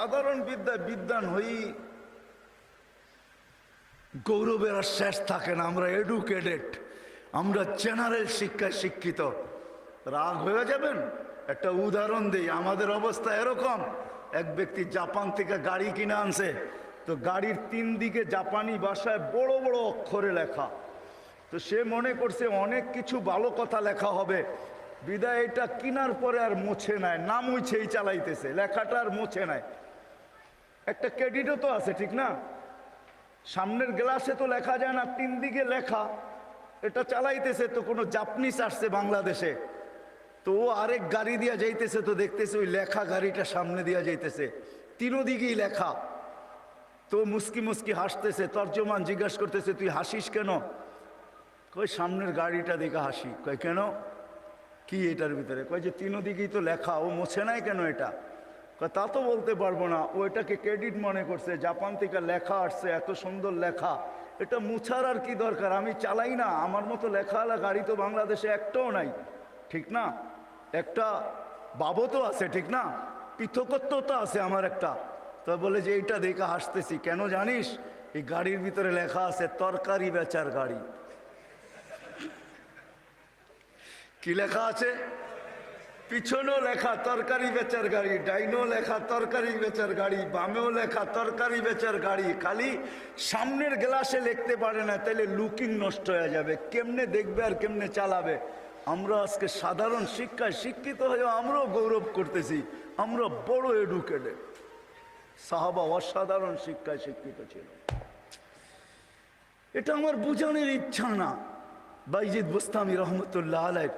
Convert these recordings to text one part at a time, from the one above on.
সাধারণ বিদ্যায় বিদ্বান হই গৌরবের আর শেষ থাকে না। আমরা এডুকেটেড, আমরা জেনারেল শিক্ষায় শিক্ষিত। রাগ হয়ে যাবেন? একটা উদাহরণ দিই। আমাদের অবস্থা এরকম, এক ব্যক্তি জাপান থেকে গাড়ি কিনে আনছে, তো গাড়ির 3 দিকে জাপানি ভাষায় বড় বড় অক্ষরে লেখা। তো সে মনে করছে অনেক কিছু ভালো কথা লেখা হবে, বিদায় এটা কিনার পরে আর মুছে নাই, না মুছেই চালাইতেছে, লেখাটা আর মুছে নাই। একটা ক্রেডিটও তো আছে, ঠিক না? সামনের গ্লাসে তো লেখা যায় না, 3 দিকে লেখা, এটা চালাইতেছে। তো কোনো জাপানিজ আসছে বাংলাদেশে, তো ও আরেক গাড়ি দিয়া যাইতেছে, তো দেখতেছে ওই লেখা গাড়িটা সামনে দিয়া যাইতেছে, 3 দিকেই লেখা। তো মুস্কি মুস্কি হাসতেছে। তর্জমান জিজ্ঞাসা করতেছে, তুই হাসিস কেন? কই সামনের গাড়িটা দেখে হাসি। কয় কেন, কি এটার ভিতরে? কয় যে 3 দিকেই তো লেখা, ও মোছে নাই কেন এটা? কয় তা তো বলতে পারবো না, ও এটাকে ক্রেডিট মনে করছে, জাপান থেকে লেখা আসছে, এত সুন্দর লেখা, এটা মুছার আর কি দরকার? আমি চালাই না, আমার মতো লেখাওয়ালা গাড়ি তো বাংলাদেশে একটাও নাই, ঠিক না? একটা বাবতও আছে, ঠিক না? পৃথকত্ব তো আছে আমার একটা। তো বলে যে এইটা দেখে হাসতেছি কেন জানিস? এই গাড়ির ভিতরে লেখা আছে তরকারি বেচার গাড়ি। কি লেখা আছে? পিছনেও লেখা তরকারি বেচার গাড়ি, ডাইনেও লেখা তরকারি বেচার গাড়ি, বামেও লেখা তরকারি বেচার গাড়ি। খালি সামনের গ্লাসে লিখতে পারে না, তাইলে লুকিং নষ্ট হয়ে যাবে, কেমনে দেখবে আর কেমনে চালাবে? আমরা আজকে সাধারণ শিক্ষায় শিক্ষিত হয়ে আমরাও গৌরব করতেছি, আমরা বড় এডুকেটেড। সাহাবা অসাধারণ শিক্ষায় শিক্ষিত ছিল। এটা আমার বুঝানোর ইচ্ছা না। বাইজিদ বুস্তামি রহমতুল্লাহ আলাইহ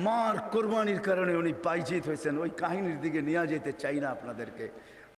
মার কোরবানির কারণে উনি বাইজিদ হয়েছেন, ওই কাহিনীর দিকে নিয়ে যেতে চাই না আপনাদেরকে।